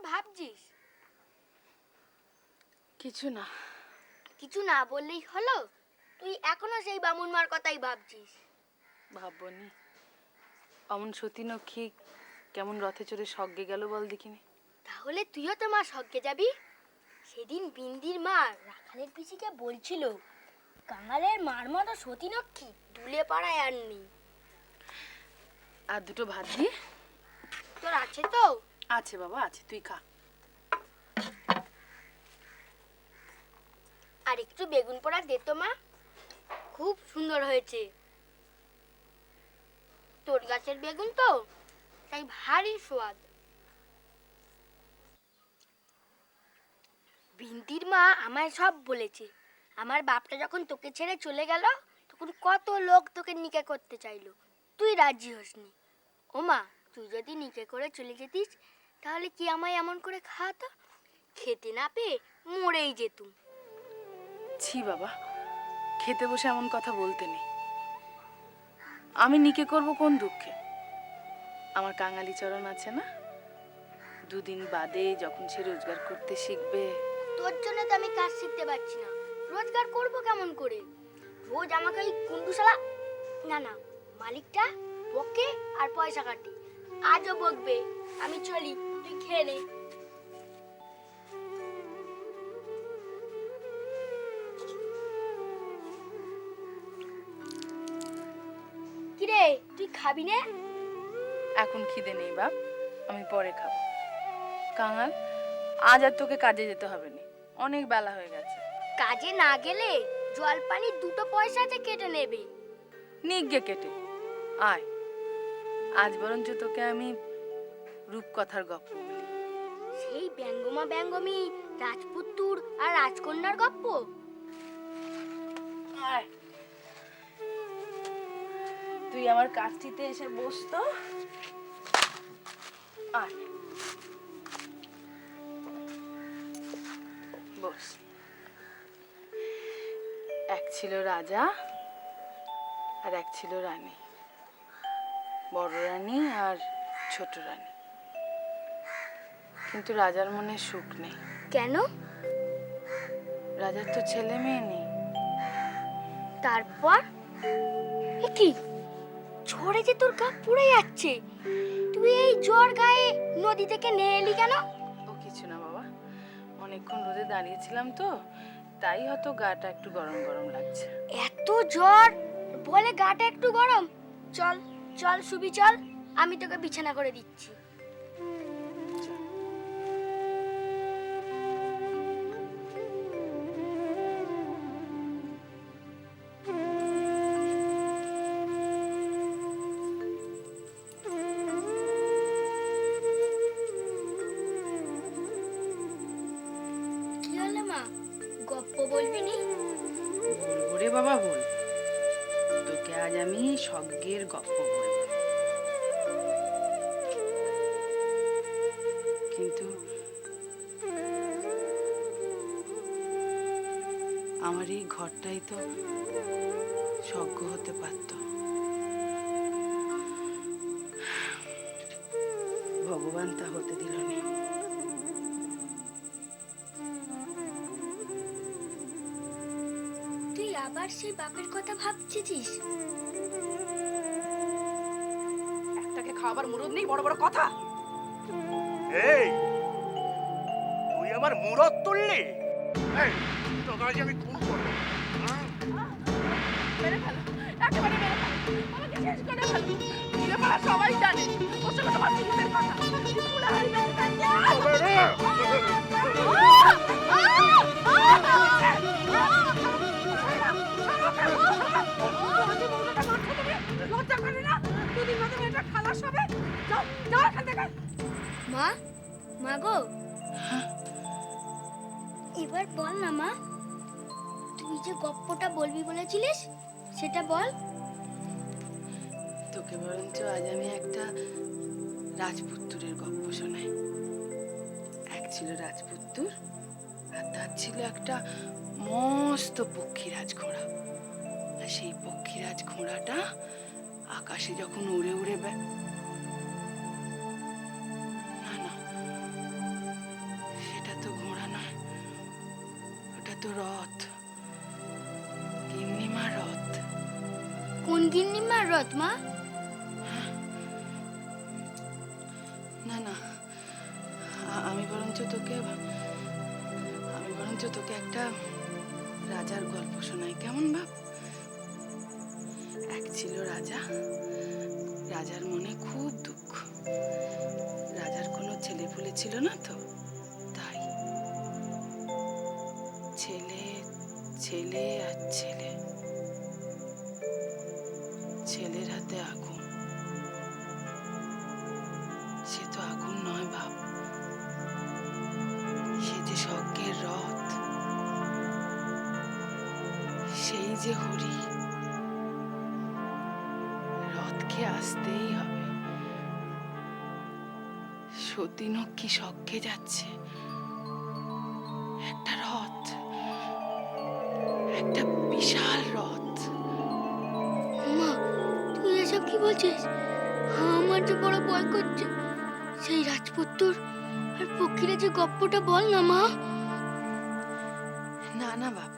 ভাবছিস? কিছু না। কিছু না বললেই হলো? তুই এখনো সেই বামুন মার কথাই ভাবছিস? ভাববনি। অমন সতীনক্ষী কেমন রথে চড়ে স্বর্গে গেল বল দেখিনি। তাহলে তুইও তো মা স্বর্গে যাবি। সেদিন বিন্দির মা রাখালের পিসিকে বলছিল কাঙালের মার মতো সতীনক্ষী দুলে পাড়ায় আর নেই। আর দুটো ভাত দি। তোর আছে তো? আছে বাবা, আছে, তুই খা। আর একটু বেগুন পোড়া দে তো মা, খুব সুন্দর হয়েছে। তোর গাছের বেগুন তো, তাই ভারী স্বাদ। বিন্দির মা আমায় সব বলেছে। আমার বাপটা যখন তোকে ছেড়ে চলে গেল তখন কত লোক তোকে নিকে করতে চাইলো, তুই রাজি হসনি। ও মা, তুই যদি নিকে করে চলে যেতিস তাহলে কি আমায় এমন করে খাওয়াতো? খেতে না পেয়ে মরেই যেতুম। ছি বাবা, খেতে বসে এমন কথা বলতে নেই। আমি নিকে করব কোন দুঃখে? আমার কাঙালি চরণ আছে না, দুদিন বাদে যখন সে রোজগার করতে শিখবে। তোর জন্য তো আমি কাজ শিখতে পারছি না, রোজগার করব কেমন করে? রোজ আমাকে ওই কুন্ডুশালা না না মালিকটা বকে আর পয়সা কাটে। আজও বকবে। আমি চলি, তুই খেয়ে নে। কিরে, তুই খাবি না? এখন খিদে নেই বাপ, আমি পরে খাবো। কাঙাল, আজ আর তোকে কাজে যেতে হবে না, অনেক বেলা হয়ে গেছে। কাজে না গেলে জল পানি দুটো পয়সাতে কেটে নেবে। নিগ্গে কেটে আয়। আজ বরঞ্চ তোকে আমি রূপকথার গল্প বলি। সেই ব্যঙ্গমা ব্যঙ্গমি রাজপুত্তুর আর রাজকন্যার গপ্প? আয়, তুই আমার কাজটিতে এসে বস তো। আয়, বস। এক ছিল রাজা আর এক ছিল রানী, বড় রানী আর ছোট রানী। কিন্তু রাজার মনে সুখ নেই। কেন? রাজার তো ছেলে মেয়ে নেই। তারপর কি ঝড়ে যে তোর গা পুড়ে যাচ্ছে, তুই এই জ্বর গায়ে নদী থেকে নিয়ে এলি কেন? ও কিছু না বাবা, অনেকক্ষণ রোদে দাঁড়িয়েছিলাম তো, তাই হয়তো গাটা একটু গরম গরম লাগছে। এত জ্বর বলে গাটা একটু গরম? চল চল সুবি, চল, আমি তোকে বিছানা করে দিচ্ছি। কি হলো মা, গপ্প বলবি নি? বলবো রে বাবা, বলবো। তোকে আজ আমি স্বর্গের গপ্প বলবো। কিন্তু আমার এই ঘরটাই তো স্বর্গ হতে পারত। ভগবান তা হতে দিল না। তুই আবার সেই বাপের কথা ভাবছিস? একটাকে খাবার মুরদ নেই, বড় বড় কথা। এই, তুই আমার মুরত তুললি? এই, তোকে আজ আমি খুন করবো। মেরে ফেলো, একেবারে মেরে ফেলো, আমাকে শেষ করে ফেলো। দিলে পাড়া সবাই জানে ওর সঙ্গে তোমার বিরুদ্ধের কথা। পুরা হাড়ি মেরে ফেলছে। তবে রে, লজ্জা করে না? দুদিন বাদে মেয়েটা খালাস হবে। যাও, যাও এখান থেকে। মা, মা গো, এবার বল না মা, তুই যে গপ্পটা বলবি বলেছিলিস সেটা বল। তোকে বরঞ্চ আজ আমি একটা রাজপুত্তুরের গল্প শোনাই। এক ছিল রাজপুত্তুর, আর তার ছিল একটা মস্ত পক্ষীরাজ ঘোড়া। আর সেই পক্ষীরাজ ঘোড়াটা আকাশে যখন উড়ে উড়ে না না, তো রথ, গিন্নিমা রথ। কোন গিন্নিমার রথ মা? না না, আমি বরঞ্চ তোকে একটা রাজার গল্প শোনাই, কেমন বাপ? এক ছিল রাজা, রাজার মনে খুব দুঃখ। রাজার কোনো ছেলে পুলে ছিল না তো, তাই ছেলে ছেলে আর ছেলে, ছেলের হাতে আগুন। সে তো আগুন নয় বাপ, সে যে স্বর্গের রথ, সেই যে হরি। রথকে আসতেই হবে। সতীনক্ষী স্বর্গে যাচ্ছে, একটা রথ, একটা বিশাল রথ। মা তুই এসব কি বলছিস? আমার যে বড় ভয় করছে। সেই রাজপুত্তর আর পক্ষীরা যে গপ্পটা বল না মা। না না বাপ,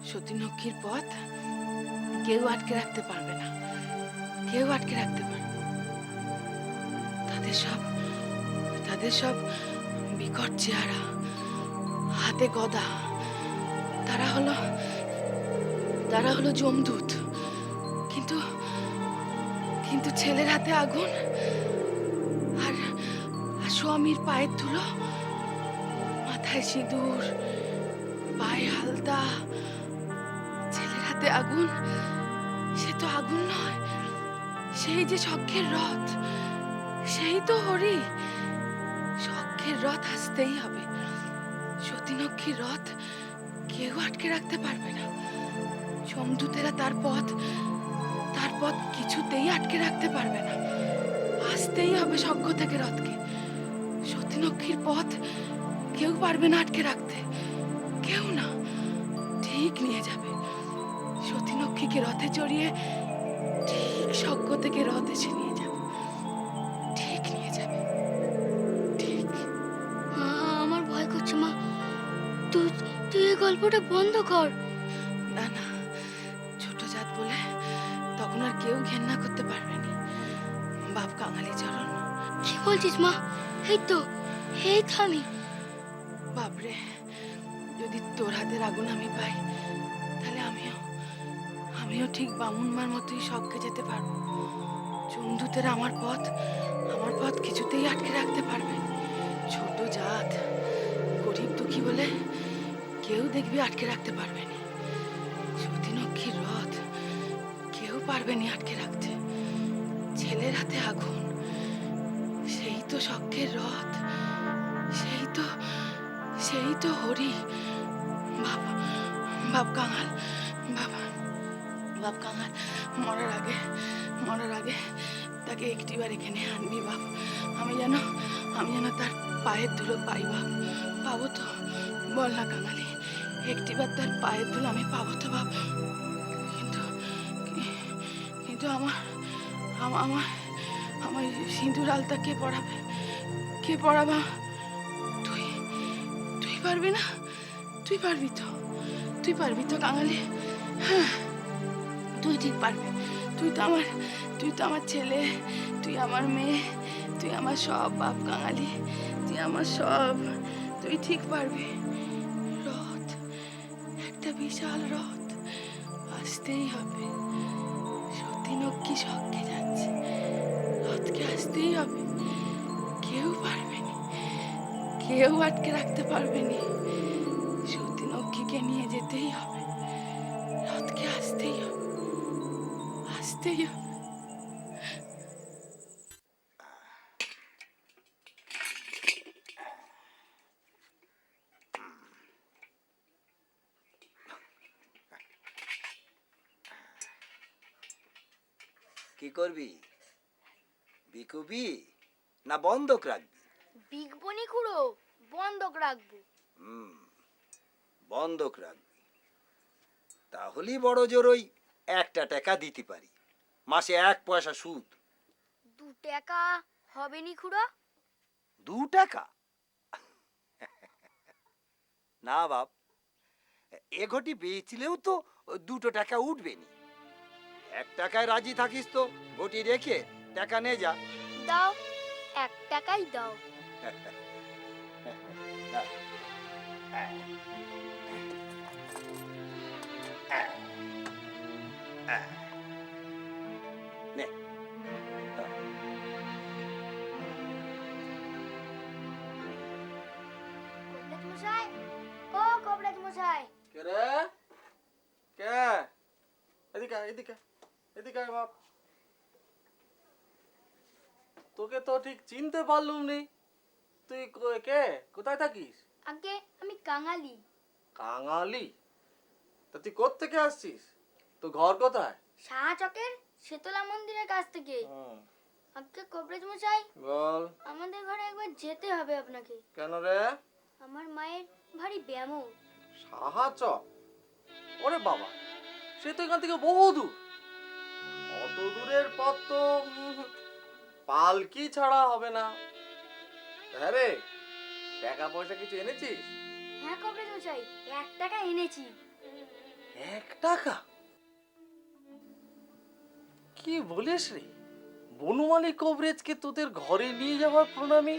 সতীনক্ষীর পথ কেউ আটকে রাখতে পারবে না, কেউ আটকে রাখতে পারবে না। তাদের সব বিকট চেহারা, হাতে গদা, তারা হলো যমদূত। কিন্তু কিন্তু ছেলের হাতে আগুন আর স্বামীর পায়ের ধুলো, মাথায় সিঁদুর, পায়ে আলতা। ছেলের হাতে আগুন, সে তো আগুন নয়, সেই যে স্বর্গের রথ, সেই তো হরি। স্বর্গের রথ আসতেই হবে। সতীনক্ষীর রথ কেউ আটকে রাখতে পারবে না। যমদূতেরা তার পথ কিছুতেই আটকে রাখতে পারবে না। আসতেই হবে স্বর্গ থেকে রথকে। সতীনক্ষীর পথ কেউ পারবে না আটকে রাখতে, কেউ না। ঠিক নিয়ে যাবে সতীনক্ষীকে রথে চড়িয়ে, ঠিক স্বর্গ থেকে রথ এসে নিয়ে যাবে, ঠিক নিয়ে যাবে, ঠিক। আমার ভয় করছে মা। তুই তুই এই গল্পটা বন্ধ কর। না না, ছোট জাত বলে তখন আর কেউ ঘেন্না করতে পারবে না। বাপ কাঙালি চরণ। কি বলছিস মা? এই তো আমি। বাপরে, যদি তোর হাতের আগুন আমি পাই, তাহলে আমিও ঠিক বামুনমার মতোই স্বর্গে যেতে পারবো। যমদূতেরা আমার পথ কিছুতেই আটকে রাখতে পারবে। ছোট জাত, গরিব দুঃখী বলে কেউ দেখবি আটকে রাখতে পারবে না। সতীনক্ষীর রথ কেউ পারবে না আটকে রাখতে। ছেলের হাতে আগুন, সেই তো স্বর্গের রথ, সেই তো হরি। বাপ কাঙাল, বাপ কাঙাল, মরার আগে তাকে একটিবার এখানে আনবি বাপ। আমি যেন তার পায়ের ধুলো পাই বাপ। পাবো তো? বল না কাঙালি, একটিবার তার পায়ের ধুলো আমি পাবো তো বাপ? কিন্তু আমার সিঁদুর আলতা কে পড়াবে? তুই পারবি না? তুই পারবি তো কাঙালি? হ্যাঁ, তুই ঠিক পারবি। তুই তো আমার ছেলে, তুই আমার মেয়ে, তুই আমার সব বাপ কাঙালি, তুই আমার সব। তুই ঠিক পারবি। রথ, একটা বিশাল রথ আসতেই হবে। সতীনক্ষী স্বর্গে যাচ্ছে, রথকে আসতেই হবে। কেউ পারবে না, কেউ আটকে রাখতে পারবে না। সতীনক্ষীকে নিয়ে যেতেই হবে, রথকে আসতেই হবে, আসতেই হবে। কি করবি? বিকুবি না বন্ধক রাখবি? বিগবনি খুড়ো, বন্ধক রাখবো। বন্ধক রাখবি, তাহলেই বড় জোর ওই একটা টাকা দিতে পারি, মাসে 1 পয়সা সুদ। 2 টাকা হবে নি খুড়ো? 2 টাকা? না বাপ, এ ঘটি বেচলেও তো 2 টাকা উঠবে নি। 1 টাকায় রাজি থাকিস তো ঘটি রেখে টাকা নে যা। দাও, 1 টাকাই দাও। নে। কবরেজ মশাই, ও কবরেজ মশাই। কে রে? কে? এদিকে আয়, এদিকে আয়, এদিকে আয় বাপ। তোকে তো ঠিক চিনতে পারলুম নি। তুই কে? কোথায় থাকিস? আগে আমি কাঙালি। কাঙালি? তা তুই কোত্থেকে আসছিস? তোর ঘর কোথায়? শাহচকের শীতলা মন্দিরের কাছ থেকে। হুম, আগে কবরেজ মশাই, বল। আমাদের ঘরে একবার যেতে হবে আপনাকে। কেন রে? আমার মায়ের ভারী ব্যামো। সাহাচক? ওরে বাবা, সে তো এখান থেকে বহু দূর। অত দূরের পথ তো পালকি ছাড়া হবে না। হ্যাঁ রে, টাকা পয়সা কিছু এনেছিস? হ্যাঁ কবরেজ মশাই, 1 টাকা এনেছি। 1 টাকা? কি বলিস রে? বনমালী কবরেজকে তোদের ঘরে নিয়ে যাওয়ার প্রণামী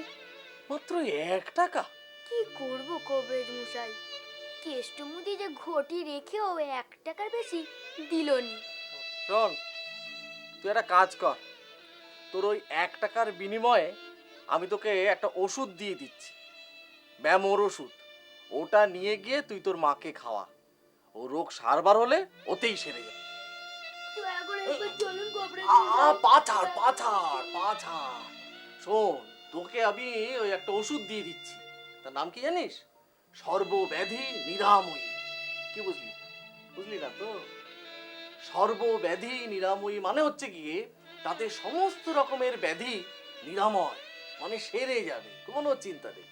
মাত্র 1 টাকা? কি করব কবরেজ মশাই, কেষ্টমুদি যে ঘটি রেখেও 1 টাকার বেশি দিলনি। শোন, তুই একটা কাজ কর। তোর ওই 1 টাকার বিনিময়ে আমি তোকে একটা ওষুধ দিয়ে দিচ্ছি, ব্যামোর ওষুধ। ওটা নিয়ে গিয়ে তুই তোর মাকে খাওয়া। ও রোগ সারবার হলে ওতেই সেরে যাবে। দয়া করে একবার চলুন কবরেজ আ, মশাই। পাছাড় পাছাড় পাছাড়। শোন, তোকে আমি ওই একটা ওষুধ দিয়ে দিচ্ছি। তার নাম কি জানিস? সর্বব্যাধি নিরাময়ী। কি বুঝলি? বুঝলি না তো? সর্বব্যাধি নিরাময়ী মানে হচ্ছে গিয়ে তাতে সমস্ত রকমের ব্যাধি নিরাময়, মানে সেরে যাবে, কোনো চিন্তা নেই।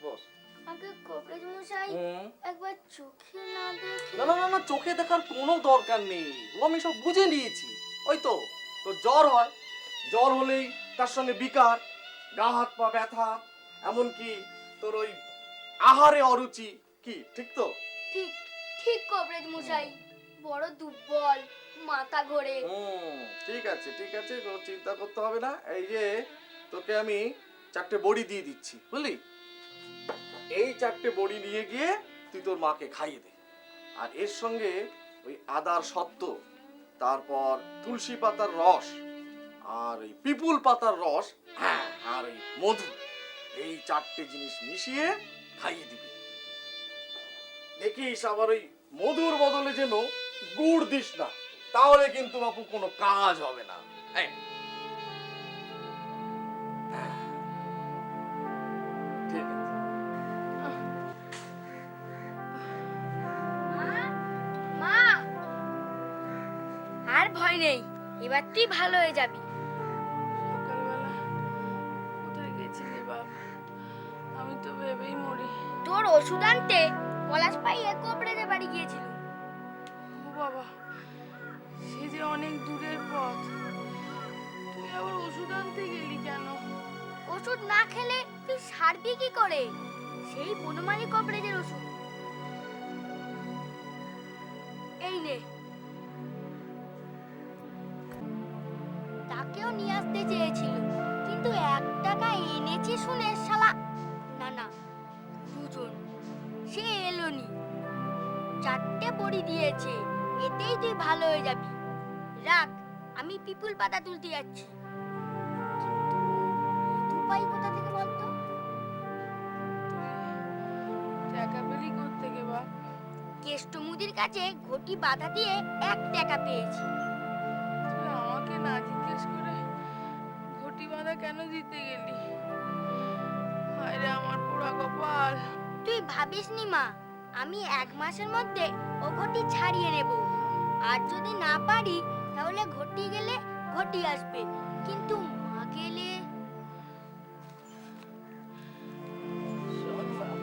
বস। আগে কবরেজ মশাই, হুম। একবার চোখে না দেখে। না না না না, চোখে দেখার কোনো দরকার নেই, ও আমি সব বুঝে নিয়েছি। ওই তো তোর জ্বর হয়, জ্বর হলেই তার সঙ্গে বিকার, গা হাত পা ব্যথা, এমনকি তোর ওই আহারে অরুচি। কি ঠিক তো? ঠিক, ঠিক কবরেজ মশাই, বড় দুর্বল, মাথা ঘোরে। ঠিক আছে ঠিক আছে, কোনো চিন্তা করতে হবে না। এই যে তোকে আমি 4টে বড়ি দিয়ে দিচ্ছি, বুঝলি? এই 4টে বড়ি নিয়ে গিয়ে তুই তোর মাকে খাইয়ে দে। আর এর সঙ্গে ওই আদার সত্ত্ব, তারপর তুলসী পাতার রস, আর ওই পিপুল পাতার রস, হ্যাঁ, আর ওই মধু, এই 4টে জিনিস মিশিয়ে খাইয়ে দিবি। দেখিস আবার ওই মধুর বদলে যেন গুড় দিস না, তাহলে কিন্তু বাপু কোনো কাজ হবে না। এই, ঠিক আছে। মা, আর ভয় নেই, এবার তুই ভালো হয়ে যাবি। সকালবেলা কোথায় গেছিলি বাপ? আমি তো ভেবেই মরি। তোর ওষুধ আনতে পলাশ পাইয়ে কবরেজের বাড়ি গিয়েছিল। ও বাবা, সে যে অনেক দূরের পথ। তুই আবার ওষুধ আনতে গেলি কেন? ওষুধ না খেলে তুই সারবি কি করে? সেই বনমালী কবরেজের ওষুধ। এই নে। তাকেও নিয়ে আসতে চেয়েছিল, কিন্তু 1 টাকা এনেছি শুনে শালা না না, 2 জন, সে এলোনি। 4টে বড়ি দিয়েছে, এতেই তুই ভালো হয়ে যাবি। রাখ, আমি পিপুল পাতা তুলতে যাচ্ছি। কিন্তু পাই কোথা থেকে বলতো? টাকা পেলি কোত্থেকে বাপ? কেষ্টমুদির কাছে ঘটি বাধা দিয়ে 1 টাকা পেয়েছি। তুই আমাকে না জিজ্ঞেস করে ঘটি বাঁধা কেন দিতে গেলি? হায় রে আমার পোড়া কপাল। তুই ভাবিস নি মা, আমি 1 মাসের মধ্যে ও ঘটি ছাড়িয়ে নেব। আর যদি না পারি তাহলে ঘটি গেলে ঘটি আসবে, কিন্তু মা গেলে। শোন বাপ,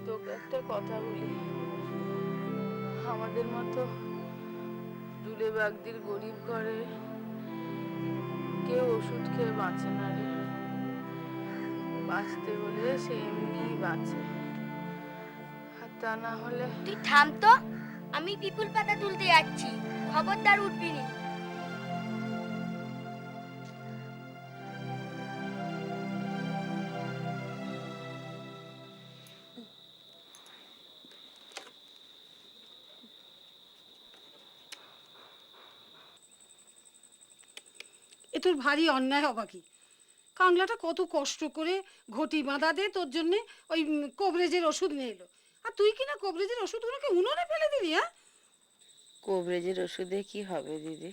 তোকে একটা কথা বলি। আমাদের মতো দুলে বাগদির গরিব ঘরে কেউ ওষুধ খেয়ে বাঁচে না রে। বাঁচতে হলে সে এমনিই বাঁচে, আর তা না হলে। তুই থাম তো, আমি পিপুল পাতা তুলতে যাচ্ছি, খবরদার উঠবি না। এ তোর ভারী অন্যায় হবা কি? কাংলাটা কত কষ্ট করে ঘটি বাঁধা দে তোর জন্যে ওই কবরেজের ওষুধ নিয়ে এলো, আর তুই কি না কবরেজের ওষুধগুলোকে উনুনে ফেলে দিলি? হ্যাঁ, কবরেজের ওষুধে কি হবে দিদি?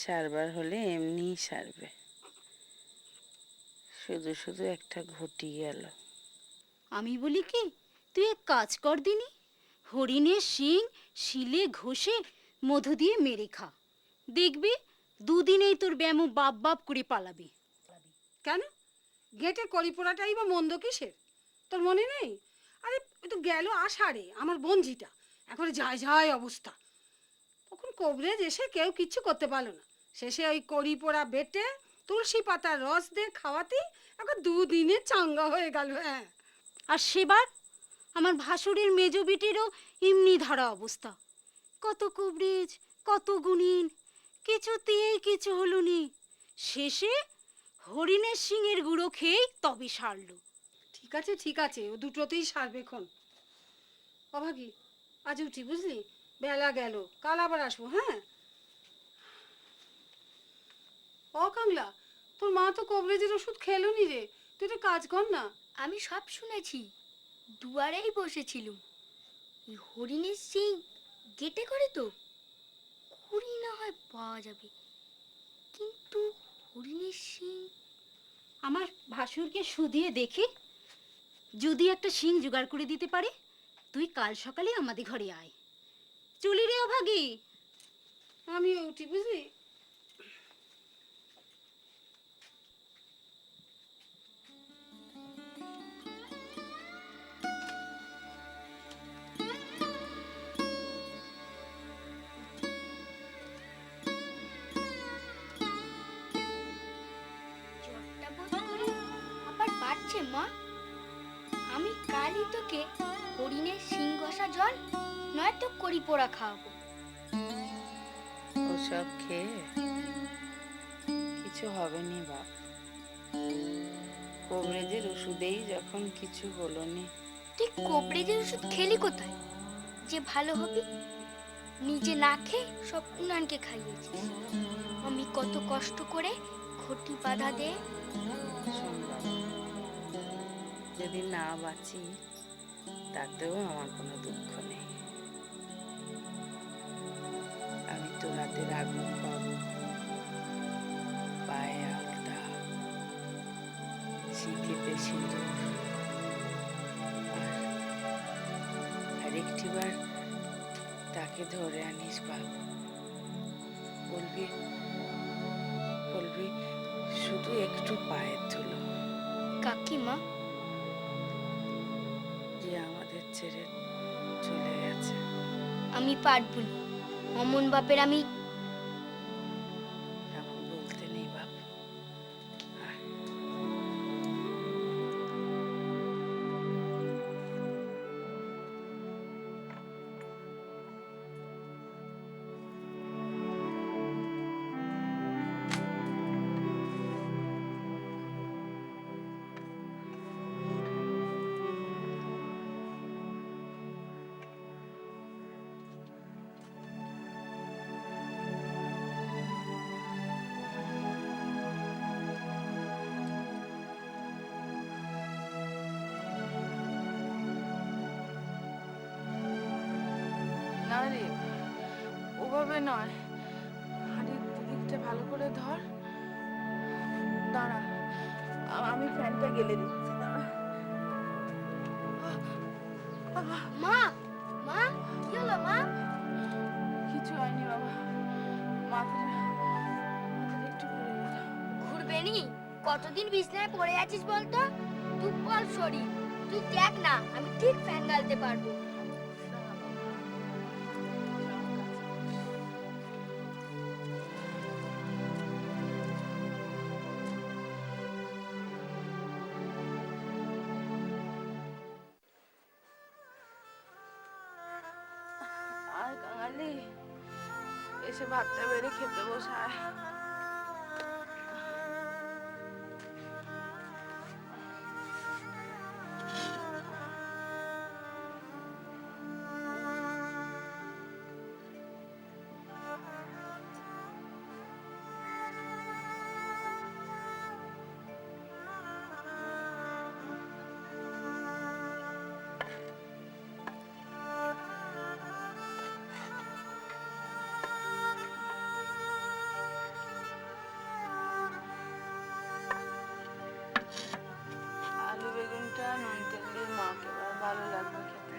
সারবার হলে এমনিই সারবে, শুধু শুধু একটা ঘটি গেল। আমি বলি কি, তুই এক কাজ কর দিনি, হরিণের শিং শিলে ঘষে মধু দিয়ে মেরে খা, দেখবি দুদিনেই তোর ব্যায়াম বাপ বাপ করে পালাবি। কেন গেটে করি পোড়াটাই বা মন্দ কিসের? তোর মনে নেই? আরে ওই তো গেল আষাঢ়ে আমার বঞ্জিটা, এখন যায় যায় অবস্থা। তখন কবরেজ এসে কেউ কিচ্ছু করতে পারলো না, শেষে ওই করি পোড়া বেটে তুলসী পাতার রস দিয়ে খাওয়াতেই এখন দুদিনে চাঙ্গা হয়ে গেল। হ্যাঁ, আর সেবার আমার ভাসুরের মেজ বিটিরও এমনি ধারা অবস্থা, কত কবরেজ কত গুণিন, কিছুতেই কিছু হলো নি, শেষে হরিণের শিঙের গুঁড়ো খেয়েই তবে সারলো। ঠিক আছে, ও দুটোতেই সারবেক্ষণ। অভাগী, আজ উঠি বুঝলি, বেলা গেল, কাল আবার আসবো। হ্যাঁ, ও কাংলা, তোর মা তো কবরেজের ওষুধ খেলো নি রে, তুই তো কাজ কর না। আমি সব শুনেছি, দুয়ারেই বসেছিলুম। এই হরিণের সিং গেটে করে তো কুড়ি না হয় পাওয়া যাবে, কিন্তু হরিণের সিং। আমার ভাসুরকে শুধিয়ে দেখি, যদি একটা শিং জোগাড় করে দিতে পারে, তুই কাল সকালে আমাদের ঘরে আয়। চলি রে অভাগী। আমিও উঠি বুঝলি। জ্বরটা বোধ করি আবার বাড়ছে মা। আমি কালই তোকে হরিণের শিং ঘষা জল নয়তো করি পোড়া খাওয়াবো। ওসব খেয়ে কিছু হবে নি বাপ, কবরেজের ওষুধেই যখন কিছু হলো নি। তুই কবরেজের ওষুধ খেলি কোথায় যে ভালো হবি? নিজে না খেয়ে সব উনানকে খাইয়েছিস। আমি কত কষ্ট করে ঘটি বাঁধা দে। শোন বাবা, যদি না বাঁচি তাতেও আমার কোনো দুঃখ নেই। আমি তো রাতের আগুন পাবো, পায়ে আলতা, সিঁথিতে সিঁদুর, আর একটিবার তাকে ধরে আনিস বাপ, বলবি বলবি শুধু একটু পায়ের ধুলো, কাকিমা, যে আমাদের ছেড়ে চলে গেছে। আমি পারবো না, অমন বাপের আমি। এমন বলতে নেই বাপ। আয়। না রে, ওভাবে নয়, হাড়ির দিকটা ভালো করে ধর। দাঁড়া, আমি ফ্যানটা গেলে দিচ্ছি, দাঁড়া। মা, মা, কি হলো মা? কিছু হয়নি বাবা, মাথাটা একটু ঘুরে গেল। ঘুরবে নি? কতদিন বিছনায় পড়ে আছিস বলতো? দুর্বল শরীর, তুই দেখ না, আমি ঠিক ফ্যান গালতে পারবো। বাঙালি এসে ভাতটা বেড়ে খেতে বসায়। আলু বেগুনটা নুন তেল দিয়ে মাকে এবার ভালো লাগবে খেতে।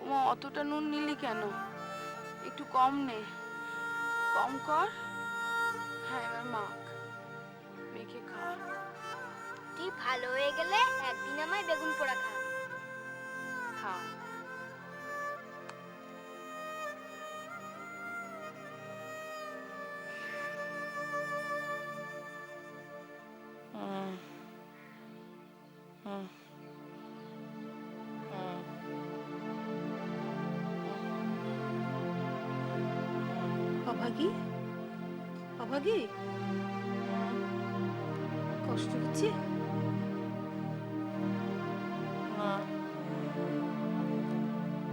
ওমা অতটা নুন নিলি কেন? একটু কম নে, কম কর। হ্যাঁ এবার মাখ, মেখে খা। তুই ভালো হয়ে গেলে একদিন আমায় বেগুন পোড়া খাওয়াবি। খা। অভাগী, অভাগী, কষ্ট হচ্ছে?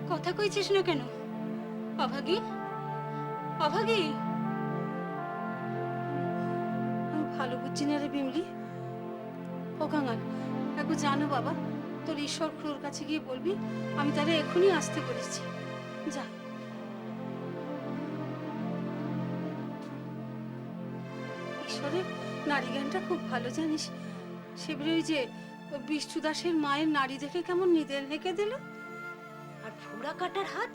কথা কইছিস না কেন? অভাগী, অভাগী, আমি ভালো বুঝছি না রে বিমলি। ও কাঙাল, একবার জানো বাবা, তোর ঈশ্বর ক্রোর কাছে গিয়ে বলবি আমি তারে এখনই আসতে বলেছি। যা। ঈশ্বরের নারী জ্ঞানটা খুব ভালো জানিস। সেবারে ওই যে বিষ্ণু দাসের মায়ের নারী দেখে কেমন নিদেন হেঁকে দিল। আর ফোড়া কাটার হাত,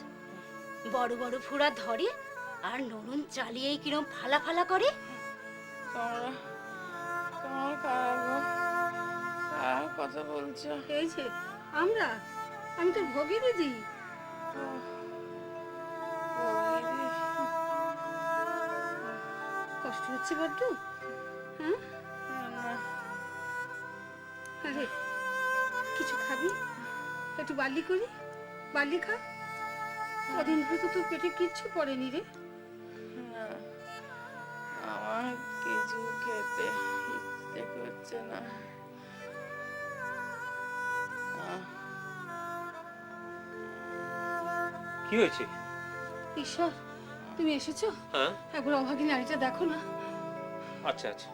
বড় বড় ফোড়া ধরে আর নরম চালিয়েই কিরম ফালা ফালা করে। তোমরা তোমার কারাগো কার কথা বলছো? এই যে আমরা, আমি তোর ভোগী দিদি। কষ্ট হচ্ছে বড্ড? হ্যাঁ, আরে কিছু খাবি? একটু বার্লি করি, বার্লি খা। কদিন ধরে তো তোর পেটে কিচ্ছু পড়েনি রে। আমার কিছু খেতে ইচ্ছে করছে না। কি হয়েছে? ঈশ্বর, তুমি এসেছো? হ্যাঁ, একবার অভাগী নারীটা দেখো না। আচ্ছা আচ্ছা।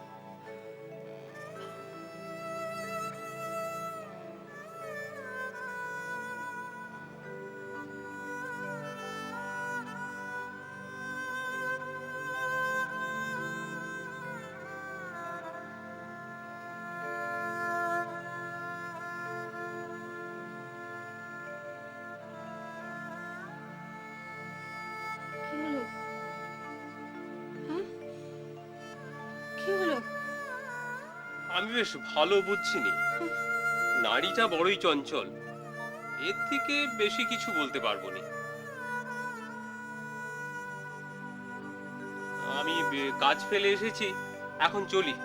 কি হলো? হ্যাঁ, কি হলো? আমি বেশ ভালো বুঝছিনি। নারীটা বড়ই চঞ্চল, এর থেকে বেশি কিছু বলতে পারবো না। আমি কাজ ফেলে এসেছি, এখন চলি।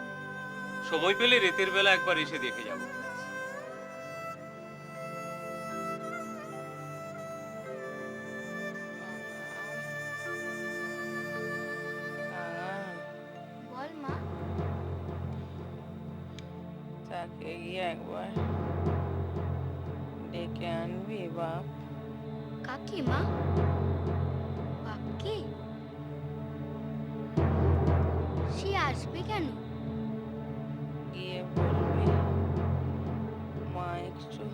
সময় পেলে রাতের বেলা একবার এসে দেখে যাব। বল মা। তাকে গিয়ে একবার ডেকে আনবি বাপ। কাকি মা? বাপকে? সে আসবে কেন? গিয়ে বলবি মা একটু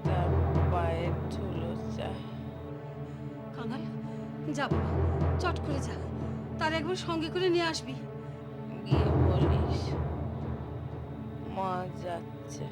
তার পায়ের ধুলো চায়। কাঙাল, যা বাবা, চট করে যা, তার একবার সঙ্গে করে নিয়ে আসবি। গিয়ে বলিস মা যাচ্ছে।